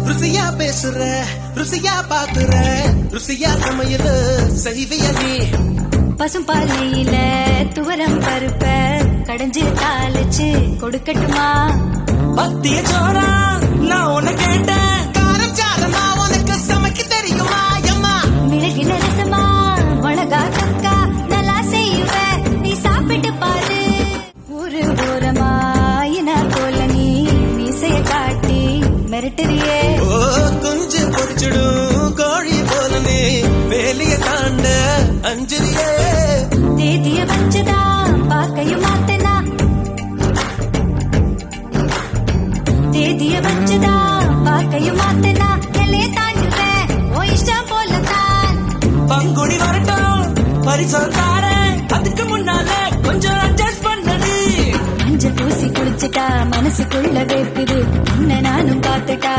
ருசியா பேசுற ருசியா பாக்குற ருசியா சமையல் செய்விய நீ பசும்பாலையில துவரம் பருப்ப கடைஞ்சு தாளிச்சு கொடுக்கட்டுமா பத்திய சோறா நான் உன்னை கேட்டேன் காரம் சாரமா உனக்கு சமைக்க தெரியுமா அம்மா மிளகில ரசமா மிளகா கக்கா நல்லா செய்வ நீ சாப்பிட்டு பாரு ஒரு ஓரமா இன போல நீ மீசைய காட்டி மிரட்டுறியே ஓ கொஞ்சம் பொறிச்சிடும் கோழி போல நீ வேலைய தாண்ட அஞ்சலியே தேதிய வச்சுதா பாக்கையும் மாத்தனா தேதிய வச்சுதா பாக்கையும் மாத்தனா எல்லைய தாண்டுவேன் ஓ இஷ்டம் போலத்தான் பங்குடி வரட்டும் பரிசம் தாரேன் அதுக்கு முன்னால கொஞ்சம் அட்ஜஸ்ட் பண்ணது மஞ்சள் பூசி குளிச்சுட்டா மனசுக்குள்ள வேர்க்குது உன்னை நானும் பார்த்துட்டா